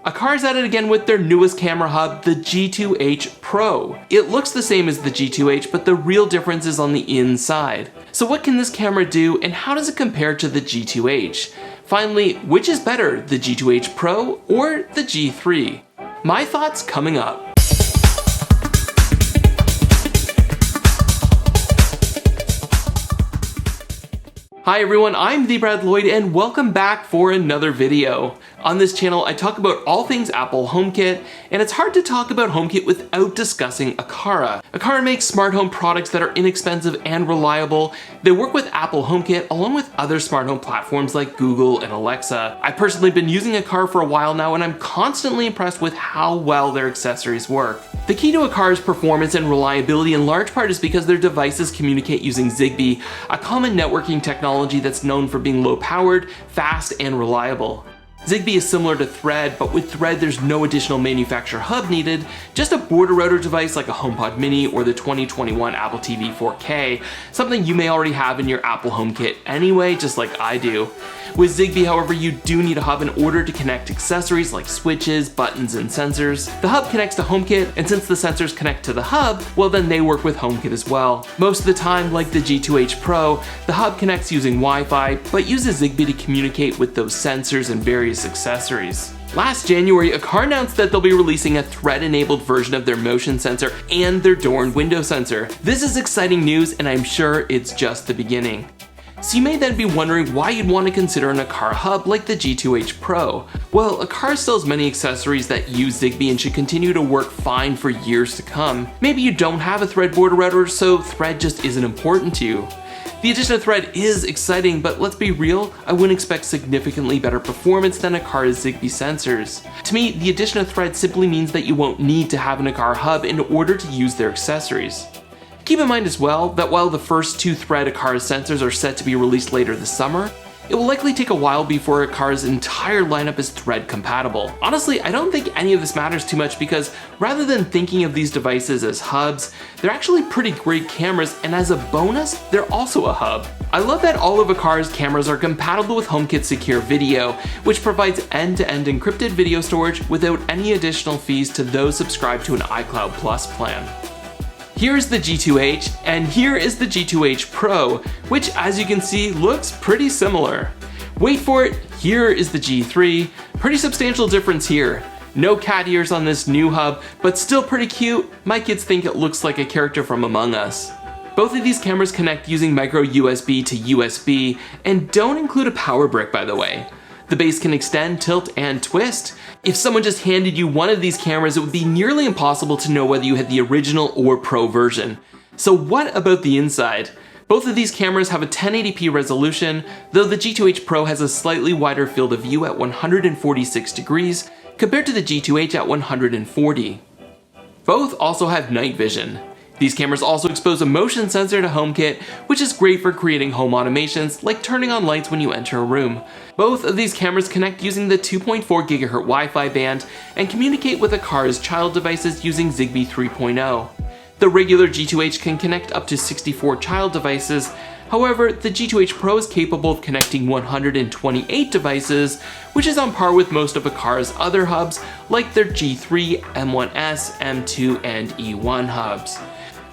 Aqara's at it again with their newest camera hub, the G2H Pro. It looks the same as the G2H, but the real difference is on the inside. So what can this camera do, and how does it compare to the G2H? Finally, which is better, the G2H Pro or the G3? My thoughts coming up. Hi everyone, I'm the Lloyd and welcome back for another video. On this channel, I talk about all things Apple HomeKit, and it's hard to talk about HomeKit without discussing Aqara. Aqara makes smart home products that are inexpensive and reliable. They work with Apple HomeKit along with other smart home platforms like Google and Alexa. I've personally been using Aqara for a while now, and I'm constantly impressed with how well their accessories work. The key to Aqara's performance and reliability in large part is because their devices communicate using Zigbee, a common networking technology that's known for being low-powered, fast, and reliable. Zigbee is similar to Thread, but with Thread there's no additional manufacturer hub needed, just a border router device like a HomePod Mini or the 2021 Apple TV 4K, something you may already have in your Apple HomeKit anyway, just like I do. With Zigbee, however, you do need a hub in order to connect accessories like switches, buttons, and sensors. The hub connects to HomeKit, and since the sensors connect to the hub, well then they work with HomeKit as well. Most of the time, like the G2H Pro, the hub connects using Wi-Fi, but uses Zigbee to communicate with those sensors and various accessories. Last January, Aqara announced that they'll be releasing a Thread-enabled version of their motion sensor and their door and window sensor. This is exciting news, and I'm sure it's just the beginning. So you may then be wondering why you'd want to consider an Aqara hub like the G2H Pro. Well, Aqara still has many accessories that use Zigbee and should continue to work fine for years to come. Maybe you don't have a Thread border router, so Thread just isn't important to you. The addition of Thread is exciting, but let's be real, I wouldn't expect significantly better performance than Aqara's Zigbee sensors. To me, the addition of Thread simply means that you won't need to have an Aqara hub in order to use their accessories. Keep in mind as well that while the first two Thread Aqara sensors are set to be released later this summer, it will likely take a while before Aqara's entire lineup is Thread compatible. Honestly, I don't think any of this matters too much because rather than thinking of these devices as hubs, they're actually pretty great cameras, and as a bonus, they're also a hub. I love that all of Aqara's cameras are compatible with HomeKit Secure Video, which provides end-to-end encrypted video storage without any additional fees to those subscribed to an iCloud Plus plan. Here is the G2H, and here is the G2H Pro, which as you can see looks pretty similar. Wait for it, here is the G3, pretty substantial difference here. No cat ears on this new hub, but still pretty cute. My kids think it looks like a character from Among Us. Both of these cameras connect using micro USB to USB, and don't include a power brick by the way. The base can extend, tilt, and twist. If someone just handed you one of these cameras, it would be nearly impossible to know whether you had the original or Pro version. So what about the inside? Both of these cameras have a 1080p resolution, though the G2H Pro has a slightly wider field of view at 146 degrees, compared to the G2H at 140. Both also have night vision. These cameras also expose a motion sensor to HomeKit, which is great for creating home automations like turning on lights when you enter a room. Both of these cameras connect using the 2.4 GHz Wi-Fi band and communicate with Aqara's child devices using Zigbee 3.0. The regular G2H can connect up to 64 child devices. However, the G2H Pro is capable of connecting 128 devices, which is on par with most of Aqara's other hubs like their G3, M1S, M2, and E1 hubs.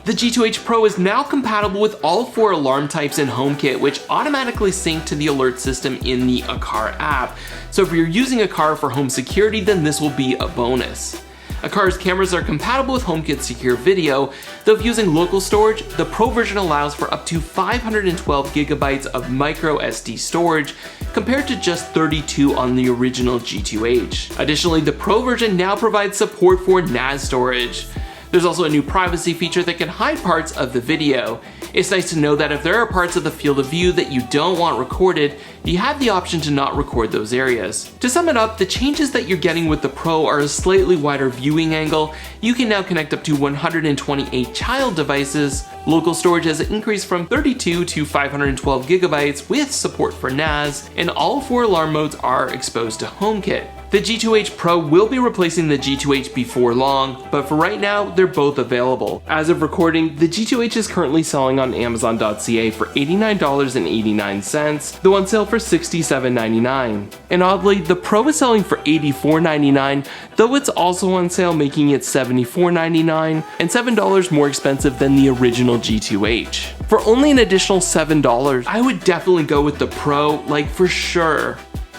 The G2H Pro is now compatible with all 4 alarm types in HomeKit, which automatically sync to the alert system in the Aqara app. So if you're using Aqara for home security, then this will be a bonus. Aqara's cameras are compatible with HomeKit Secure Video, though if using local storage, the Pro version allows for up to 512 GB of micro SD storage, compared to just 32 on the original G2H. Additionally, the Pro version now provides support for NAS storage. There's also a new privacy feature that can hide parts of the video. It's nice to know that if there are parts of the field of view that you don't want recorded, you have the option to not record those areas. To sum it up, the changes that you're getting with the Pro are a slightly wider viewing angle. You can now connect up to 128 child devices. Local storage has increased from 32 to 512 GB with support for NAS, and all 4 alarm modes are exposed to HomeKit. The G2H Pro will be replacing the G2H before long, but for right now, they're both available. As of recording, the G2H is currently selling on Amazon.ca for $89.89, though on sale for $67.99. And oddly, the Pro is selling for $84.99, though it's also on sale, making it $74.99 and $7 more expensive than the original G2H. For only an additional $7, I would definitely go with the Pro, like for sure.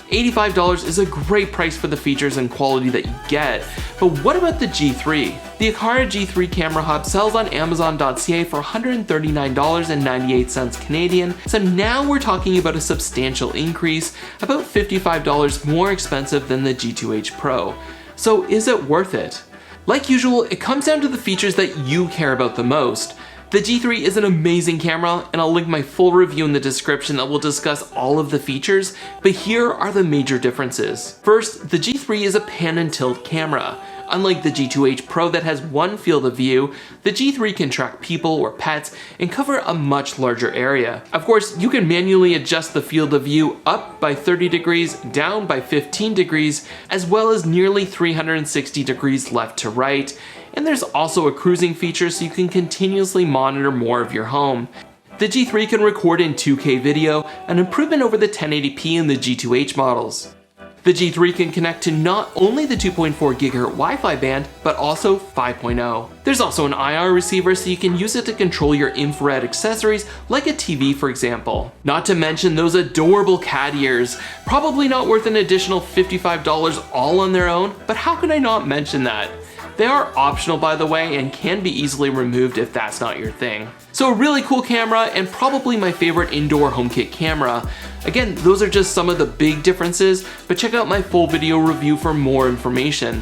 $85 is a great price for the features and quality that you get, but what about the G3? The Aqara G3 camera hub sells on Amazon.ca for $139.98 Canadian, so now we're talking about a substantial increase, about $55 more expensive than the G2H Pro. So is it worth it? Like usual, it comes down to the features that you care about the most. The G3 is an amazing camera, and I'll link my full review in the description that will discuss all of the features, but here are the major differences. First, the G3 is a pan and tilt camera. Unlike the G2H Pro that has one field of view, the G3 can track people or pets and cover a much larger area. Of course, you can manually adjust the field of view up by 30 degrees, down by 15 degrees, as well as nearly 360 degrees left to right. And there's also a cruising feature so you can continuously monitor more of your home. The G3 can record in 2K video, an improvement over the 1080p in the G2H models. The G3 can connect to not only the 2.4 GHz Wi-Fi band, but also 5.0. There's also an IR receiver so you can use it to control your infrared accessories like a TV for example. Not to mention those adorable cat ears, probably not worth an additional $55 all on their own, but how could I not mention that? They are optional by the way and can be easily removed if that's not your thing. So a really cool camera and probably my favorite indoor HomeKit camera. Again, those are just some of the big differences, but check out my full video review for more information.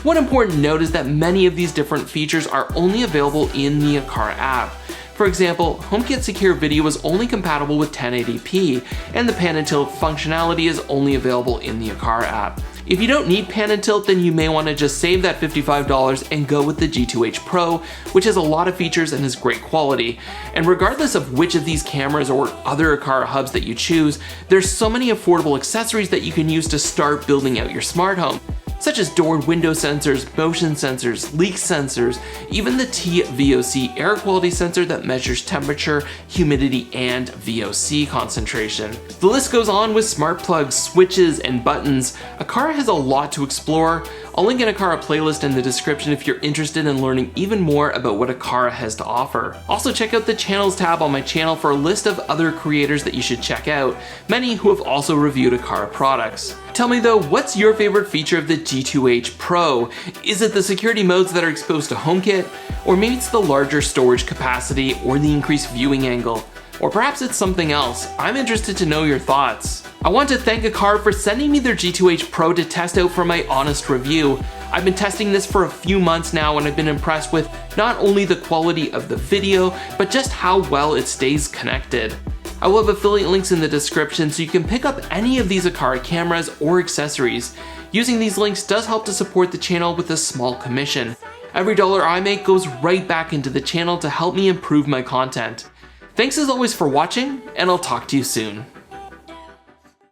One important note is that many of these different features are only available in the Aqara app. For example, HomeKit Secure Video is only compatible with 1080p, and the pan and tilt functionality is only available in the Aqara app. If you don't need pan and tilt, then you may want to just save that $55 and go with the G2H Pro, which has a lot of features and is great quality. And regardless of which of these cameras or other Aqara hubs that you choose, there's so many affordable accessories that you can use to start building out your smart home, such as door and window sensors, motion sensors, leak sensors, even the TVOC air quality sensor that measures temperature, humidity, and VOC concentration. The list goes on with smart plugs, switches, and buttons. Aqara has a lot to explore. I'll link an Aqara playlist in the description if you're interested in learning even more about what Aqara has to offer. Also check out the channels tab on my channel for a list of other creators that you should check out, many who have also reviewed Aqara products. Tell me though, what's your favorite feature of the G2H Pro? Is it the security modes that are exposed to HomeKit? Or maybe it's the larger storage capacity or the increased viewing angle? Or perhaps it's something else. I'm interested to know your thoughts. I want to thank Aqara for sending me their G2H Pro to test out for my honest review. I've been testing this for a few months now and I've been impressed with not only the quality of the video, but just how well it stays connected. I will have affiliate links in the description so you can pick up any of these Aqara cameras or accessories. Using these links does help to support the channel with a small commission. Every dollar I make goes right back into the channel to help me improve my content. Thanks as always for watching, and I'll talk to you soon.